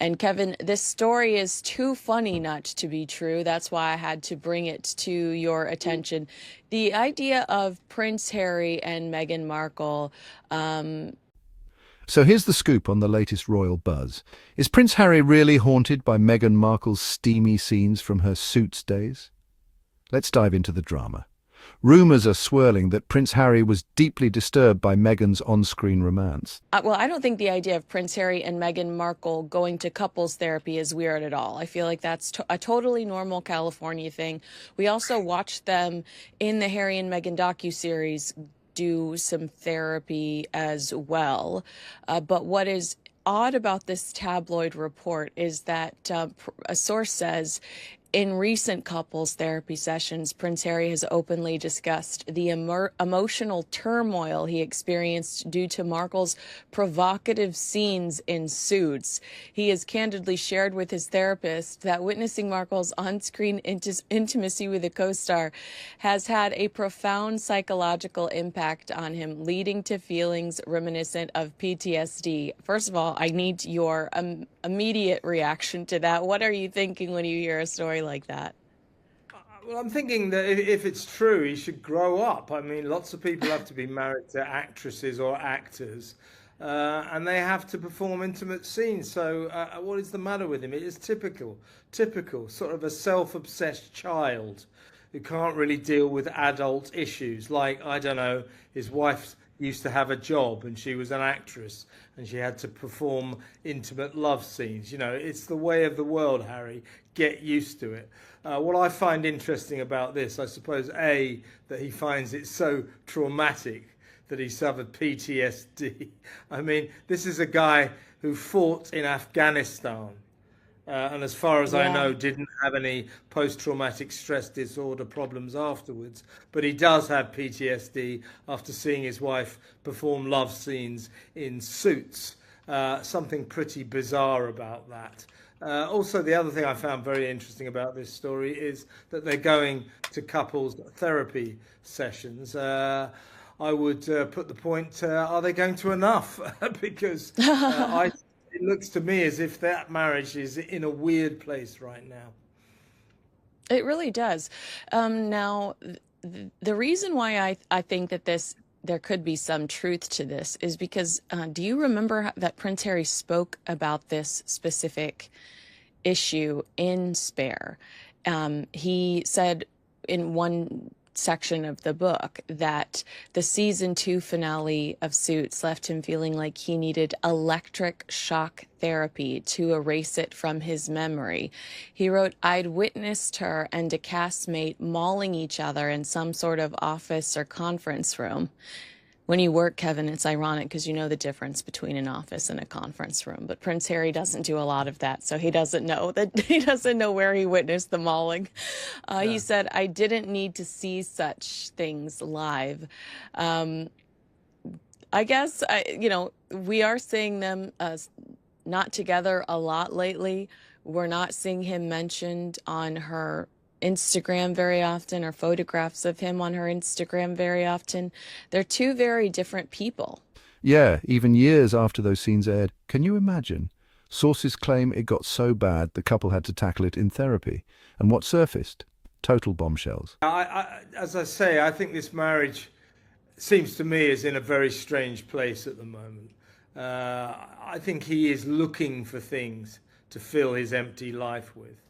And Kevin, this story is too funny not to be true. That's why I had to bring it to your attention. The idea of Prince Harry and Meghan Markle. So here's the scoop on the latest royal buzz. Is Prince Harry really haunted by Meghan Markle's steamy scenes from her Suits days? Let's dive into the drama. Rumours are swirling that Prince Harry was deeply disturbed by Meghan's on-screen romance. Well, I don't think the idea of Prince Harry and Meghan Markle going to couples therapy is weird at all. I feel like that's a totally normal California thing. We also watched them in the Harry and Meghan docuseries do some therapy as well. But what is odd about this tabloid report is that a source says in recent couples therapy sessions, Prince Harry has openly discussed the emotional turmoil he experienced due to Markle's provocative scenes in Suits. He has candidly shared with his therapist that witnessing Markle's on-screen intimacy with a co-star has had a profound psychological impact on him, leading to feelings reminiscent of PTSD. First of all, I need your immediate reaction to that. What are you thinking when you hear a story like that? Well, I'm thinking that if it's true, he should grow up. I mean, lots of people have to be married to actresses or actors, and they have to perform intimate scenes. So, what is the matter with him? It is typical, sort of a self-obsessed child who can't really deal with adult issues. Like, I don't know, his wife used to have a job and she was an actress and she had to perform intimate love scenes. You know, it's the way of the world, Harry. Get used to it. What I find interesting about this, I suppose, A, that he finds it so traumatic that he suffered PTSD. I mean, this is a guy who fought in Afghanistan. And as far as I Yeah. know, didn't have any post-traumatic stress disorder problems afterwards. But he does have PTSD after seeing his wife perform love scenes in Suits. Something pretty bizarre about that. Also, the other thing I found very interesting about this story is that they're going to couples therapy sessions. I would put the point, are they going to enough? Because it looks to me as if that marriage is in a weird place right now. It really does. Now, the reason why I think that there could be some truth to this is because do you remember that Prince Harry spoke about this specific issue in Spare? He said in one section of the book that the season 2 finale of Suits left him feeling like he needed electric shock therapy to erase it from his memory. He wrote, I'd witnessed her and a castmate mauling each other in some sort of office or conference room. When you work, Kevin, it's ironic because you know the difference between an office and a conference room. But Prince Harry doesn't do a lot of that, so he doesn't know that he doesn't know where he witnessed the mauling. He Yeah. said, "I didn't need to see such things live." Um, I guess we are seeing them not together a lot lately. We're not seeing him mentioned on her Instagram very often or photographs of him on her Instagram very often. They're two very different people. Yeah, even years after those scenes aired. Can you imagine? Sources claim it got so bad the couple had to tackle it in therapy. And what surfaced? Total bombshells. As I say, I think this marriage seems to me is in a very strange place at the moment. I think he is looking for things to fill his empty life with.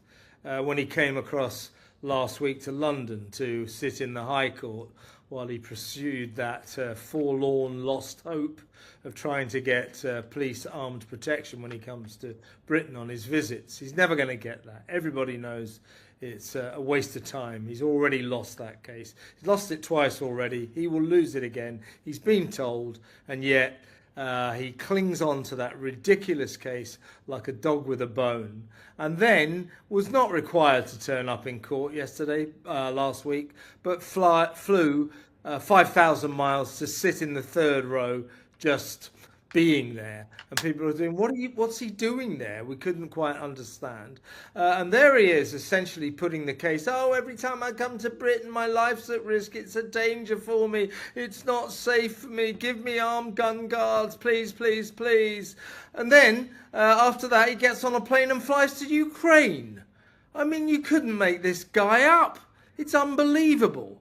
When he came across last week to London to sit in the High Court while he pursued that forlorn lost hope of trying to get police armed protection when he comes to Britain on his visits. He's never going to get that. Everybody knows it's a waste of time. He's already lost that case. He's lost it twice already. He will lose it again. He's been told, and yet he clings on to that ridiculous case like a dog with a bone, and then was not required to turn up in court last week, but flew 5,000 miles to sit in the third row, just being there, and people are doing, what's he doing there? We couldn't quite understand. And there he is, essentially putting the case, oh, every time I come to Britain, my life's at risk, it's a danger for me, it's not safe for me, give me armed gun guards, please, please, please. And then, after that, he gets on a plane and flies to Ukraine. I mean, you couldn't make this guy up. It's unbelievable.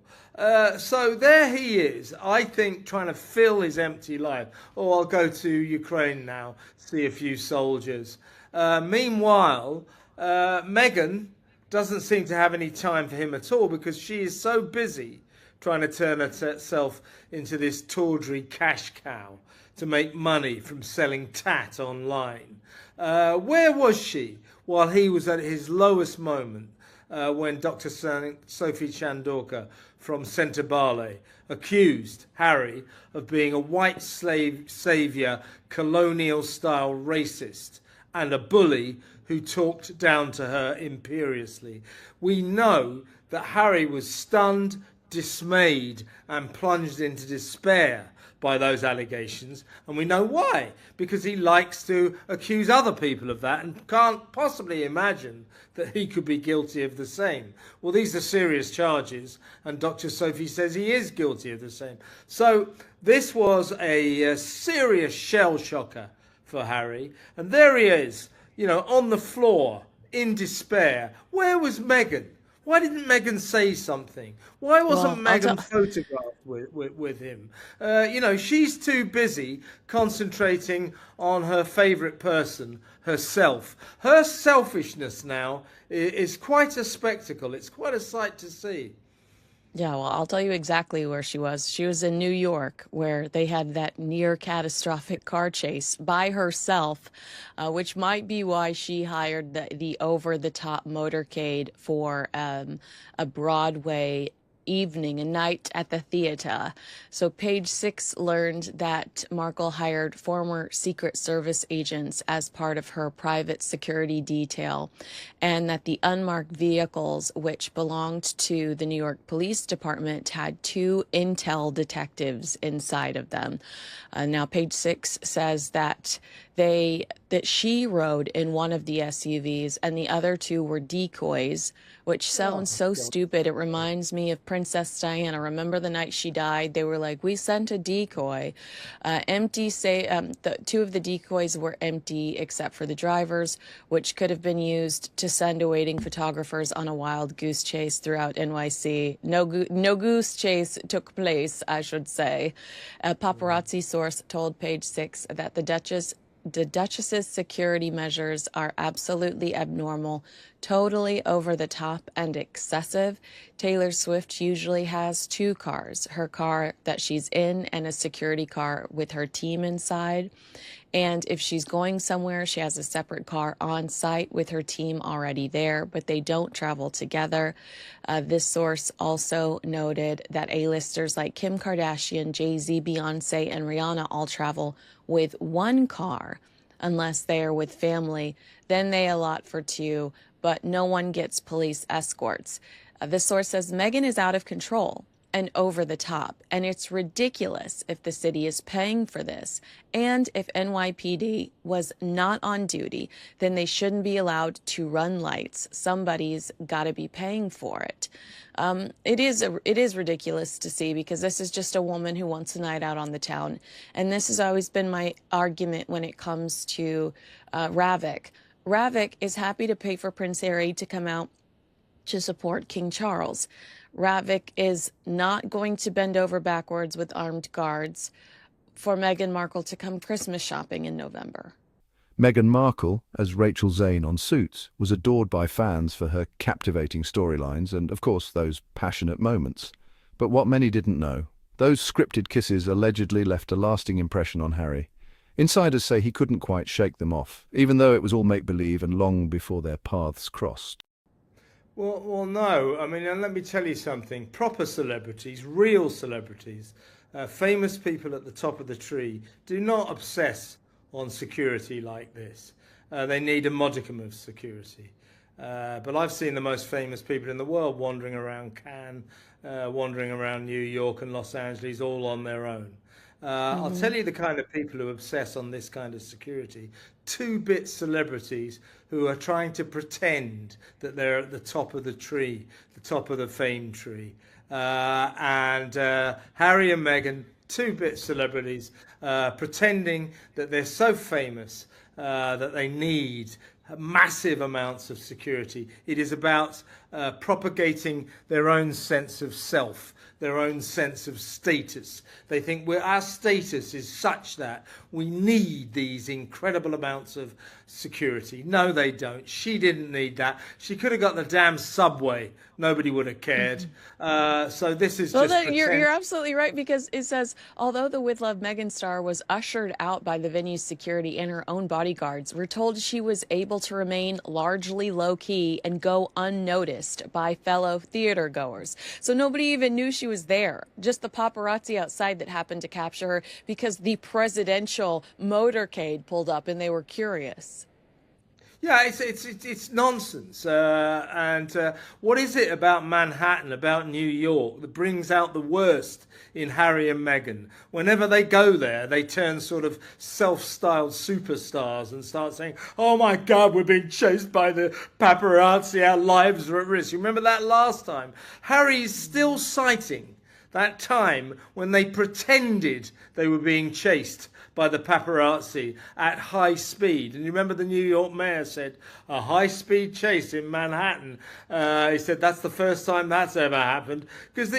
So there he is, I think, trying to fill his empty life. Oh, I'll go to Ukraine now, see a few soldiers. Meanwhile, Meghan doesn't seem to have any time for him at all, because she is so busy trying to turn herself into this tawdry cash cow to make money from selling tat online. Where was she while he was at his lowest moment? When Dr. Sophie Chandorka from Centre Barley accused Harry of being a white slave saviour, colonial-style racist, and a bully who talked down to her imperiously. We know that Harry was stunned, dismayed, and plunged into despair by those allegations, and we know why, because he likes to accuse other people of that and can't possibly imagine that he could be guilty of the same. Well, these are serious charges, and Dr. Sophie says he is guilty of the same. So this was a serious shell shocker for Harry, and there he is, you know, on the floor in despair. Where was Meghan? Why didn't Meghan say something? Why wasn't Meghan photographed with him? You know, she's too busy concentrating on her favourite person, herself. Her selfishness now is quite a spectacle. It's quite a sight to see. Yeah, well, I'll tell you exactly where she was. She was in New York, where they had that near catastrophic car chase by herself, which might be why she hired the over-the-top motorcade for a Broadway evening, a night at the theater. So Page Six learned that Markle hired former Secret Service agents as part of her private security detail, and that the unmarked vehicles, which belonged to the New York Police Department, had 2 intel detectives inside of them. Now, Page Six says that she rode in one of the SUVs and the other 2 were decoys, which sounds so stupid. It reminds me of Princess Diana. Remember the night she died? They were like, we sent a decoy. The 2 of the decoys were empty except for the drivers, which could have been used to send awaiting photographers on a wild goose chase throughout NYC. No goose chase took place, I should say. A paparazzi source told Page Six that the Duchess's security measures are absolutely abnormal, totally over the top and excessive. Taylor Swift usually has 2 cars, her car that she's in and a security car with her team inside. And if she's going somewhere, she has a separate car on site with her team already there, but they don't travel together. This source also noted that A-listers like Kim Kardashian, Jay-Z, Beyonce, and Rihanna all travel with 1 car unless they are with family. Then they allot for 2, but no one gets police escorts. This source says Meghan is out of control and over the top, and it's ridiculous if the city is paying for this. And if NYPD was not on duty, then they shouldn't be allowed to run lights. Somebody's got to be paying for it. It is ridiculous to see, because this is just a woman who wants a night out on the town, and this has always been my argument when it comes to Ravik. Ravik is happy to pay for Prince Harry to come out to support King Charles. Ravik is not going to bend over backwards with armed guards for Meghan Markle to come Christmas shopping in November. Meghan Markle, as Rachel Zane on Suits, was adored by fans for her captivating storylines and, of course, those passionate moments. But what many didn't know, those scripted kisses allegedly left a lasting impression on Harry. Insiders say he couldn't quite shake them off, even though it was all make-believe and long before their paths crossed. Well, no. I mean, and let me tell you something. Proper celebrities, real celebrities, famous people at the top of the tree, do not obsess on security like this. They need a modicum of security. But I've seen the most famous people in the world wandering around Cannes, wandering around New York and Los Angeles, all on their own. I'll tell you the kind of people who obsess on this kind of security. Two-bit celebrities who are trying to pretend that they're at the top of the tree, the top of the fame tree. And Harry and Meghan, two-bit celebrities, pretending that they're so famous that they need massive amounts of security. It is about propagating their own sense of self, their own sense of status. They think our status is such that we need these incredible amounts of security. No, they don't. She didn't need that. She could have got the damn subway. Nobody would have cared. So this is just you're absolutely right, because it says, although the With Love Meghan star was ushered out by the venue's security and her own bodyguards, we're told she was able to remain largely low-key and go unnoticed by fellow theater goers. So nobody even knew she was there. Just the paparazzi outside that happened to capture her because the presidential motorcade pulled up and they were curious. Yeah, it's nonsense. And what is it about Manhattan, about New York, that brings out the worst in Harry and Meghan? Whenever they go there, they turn sort of self-styled superstars and start saying, "Oh my God, we're being chased by the paparazzi. Our lives are at risk." You remember that last time? Harry's still citing that time when they pretended they were being chased by the paparazzi at high speed. And you remember the New York mayor said, a high-speed chase in Manhattan. He said that's the first time that's ever happened. Because,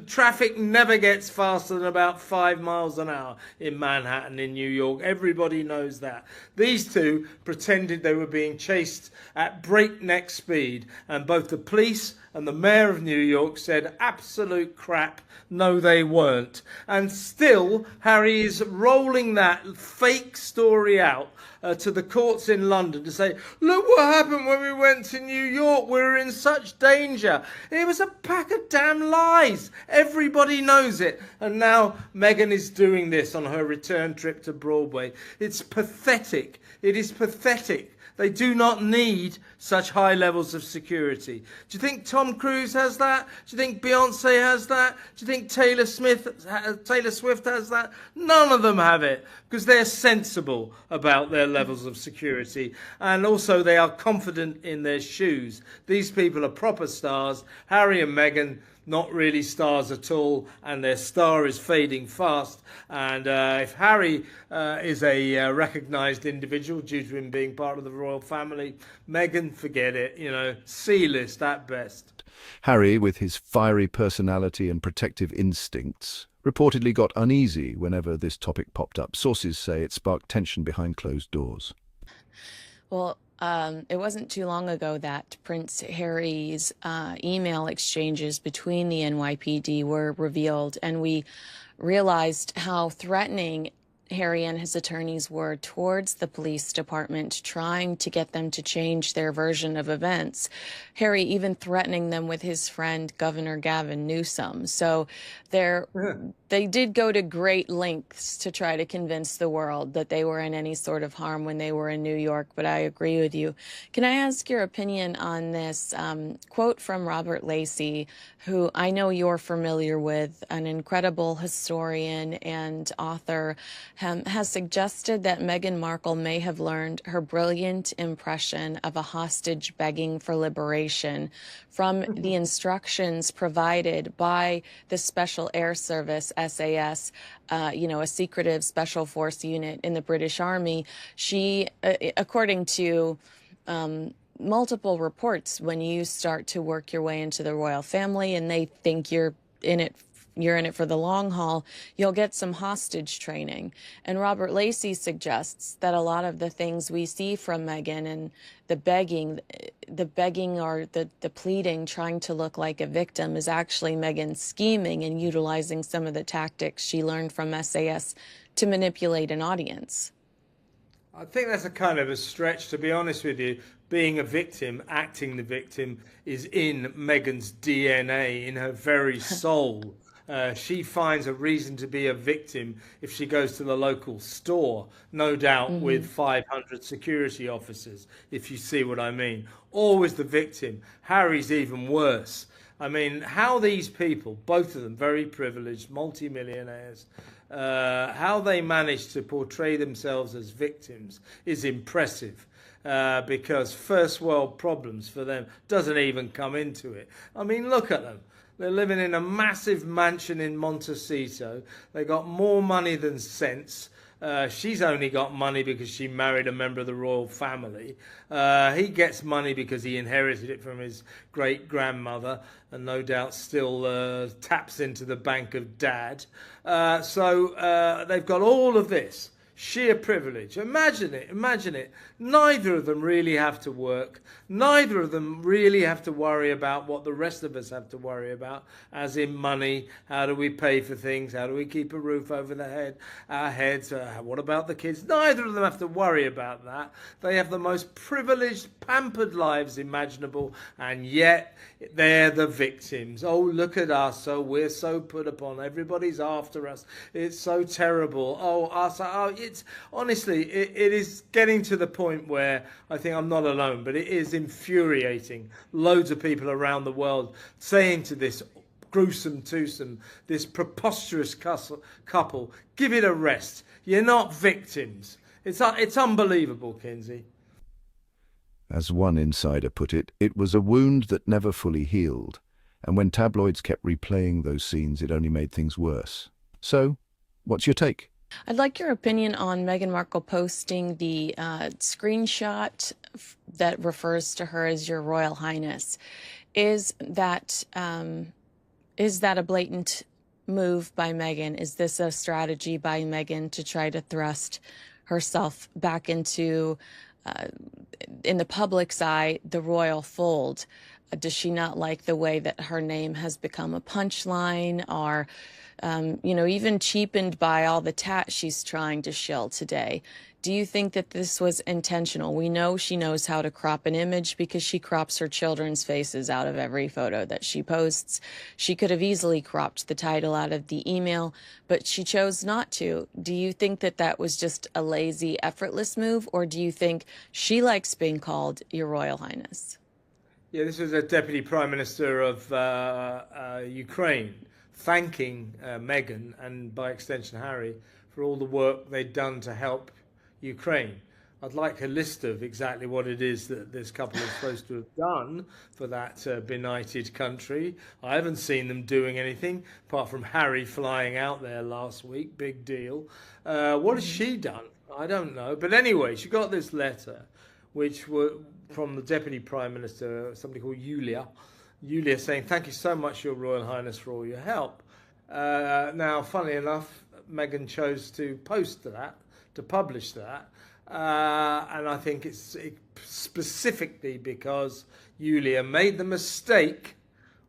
traffic never gets faster than about 5 miles an hour in Manhattan, in New York. Everybody knows that. These two pretended they were being chased at breakneck speed. And both the police and the mayor of New York said, absolute crap, no they weren't. And still, Harry is rolling that fake story out to the courts in London to say, look what happened when we went to New York, we were in such danger. It was a pack of damn lies. Everybody knows it. And now Meghan is doing this on her return trip to Broadway. It's pathetic. It is pathetic. They do not need such high levels of security. Do you think Tom Cruise has that? Do you think Beyonce has that? Do you think Taylor Swift has that? None of them have it, because they're sensible about their levels of security. And also they are confident in their shoes. These people are proper stars. Harry and Meghan, not really stars at all, and their star is fading fast. And if Harry is a recognised individual due to him being part of the royal family, Meghan, forget it, C-list at best. Harry, with his fiery personality and protective instincts, reportedly got uneasy whenever this topic popped up. Sources say it sparked tension behind closed doors. Well, it wasn't too long ago that Prince Harry's email exchanges between the NYPD were revealed, and we realized how threatening Harry and his attorneys were towards the police department, trying to get them to change their version of events. Harry even threatening them with his friend, Governor Gavin Newsom. So they did go to great lengths to try to convince the world that they were in any sort of harm when they were in New York. But I agree with you. Can I ask your opinion on this quote from Robert Lacey, who I know you're familiar with, an incredible historian and author, has suggested that Meghan Markle may have learned her brilliant impression of a hostage begging for liberation from the instructions provided by the Special Air Service, SAS, a secretive special force unit in the British Army. She, according to multiple reports, when you start to work your way into the royal family and they think you're in it for the long haul, you'll get some hostage training. And Robert Lacey suggests that a lot of the things we see from Meghan and the begging or the pleading, trying to look like a victim, is actually Meghan scheming and utilizing some of the tactics she learned from SAS to manipulate an audience. I think that's a kind of a stretch, to be honest with you. Being a victim, acting the victim, is in Meghan's DNA, in her very soul. She finds a reason to be a victim if she goes to the local store, no doubt with 500 security officers, if you see what I mean. Always the victim. Harry's even worse. I mean, how these people, both of them very privileged, multimillionaires, How they manage to portray themselves as victims is impressive. Because first world problems for them doesn't even come into it. I mean, look at them. They're living in a massive mansion in Montecito. They got more money than sense. She's only got money because she married a member of the royal family. He gets money because he inherited it from his great-grandmother and no doubt still taps into the bank of dad. So they've got all of this. Sheer privilege. Imagine it, imagine it. Neither of them really have to work. Neither of them really have to worry about what the rest of us have to worry about, as in money. How do we pay for things? How do we keep a roof over our heads? What about the kids? Neither of them have to worry about that. They have the most privileged, pampered lives imaginable, and yet they're the victims. Oh, look at us. Oh, we're so put upon. Everybody's after us. It's so terrible. Oh, us. Oh, it's honestly, it is getting to the point where I think I'm not alone, but it is infuriating. Loads of people around the world saying to this gruesome twosome, this preposterous couple, give it a rest. You're not victims. It's unbelievable, Kinsey. As one insider put it, it was a wound that never fully healed, and when tabloids kept replaying those scenes, it only made things worse. So, what's your take? I'd like your opinion on Meghan Markle posting the screenshot that refers to her as Your Royal Highness. Is that a blatant move by Meghan? Is this a strategy by Meghan to try to thrust herself back into, in the public's eye, the royal fold? Does she not like the way that her name has become a punchline, or even cheapened by all the tat she's trying to shill today? Do you think that this was intentional? We know she knows how to crop an image because she crops her children's faces out of every photo that she posts. She could have easily cropped the title out of the email, but she chose not to. Do you think that that was just a lazy, effortless move, or do you think she likes being called Your Royal Highness? Yeah, this was a Deputy Prime Minister of Ukraine thanking Meghan and by extension Harry for all the work they'd done to help Ukraine. I'd like a list of exactly what it is that this couple is supposed to have done for that benighted country. I haven't seen them doing anything apart from Harry flying out there last week. Big deal. What has she done? I don't know. But anyway, she got this letter, which were from the Deputy Prime Minister, somebody called Yulia, saying, thank you so much, Your Royal Highness, for all your help. Now, funnily enough, Meghan chose to post that, to publish that, and I think it's specifically because Yulia made the mistake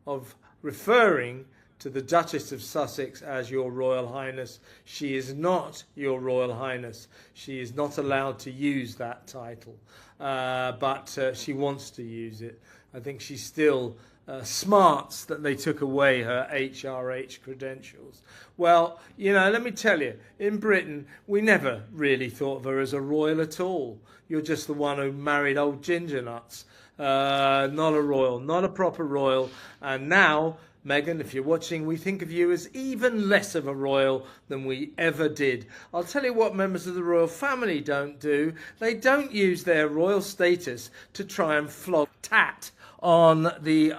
of referring to the Duchess of Sussex as Your Royal Highness. She is not Your Royal Highness. She is not allowed to use that title, but she wants to use it. I think she's still smarts that they took away her HRH credentials. Well, let me tell you, in Britain, we never really thought of her as a royal at all. You're just the one who married old ginger nuts. Not a royal, not a proper royal. And now, Meghan, if you're watching, we think of you as even less of a royal than we ever did. I'll tell you what members of the royal family don't do. They don't use their royal status to try and flog tat on the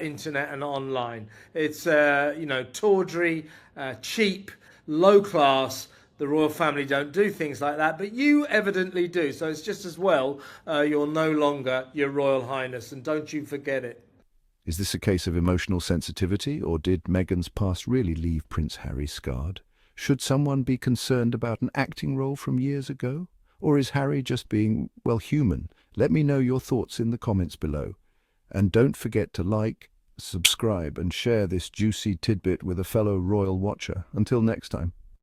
internet and online. It's, tawdry, cheap, low class. The royal family don't do things like that, but you evidently do. So it's just as well you're no longer Your Royal Highness, and don't you forget it. Is this a case of emotional sensitivity, or did Meghan's past really leave Prince Harry scarred? Should someone be concerned about an acting role from years ago? Or is Harry just being, well, human? Let me know your thoughts in the comments below. And don't forget to like, subscribe, and share this juicy tidbit with a fellow royal watcher. Until next time.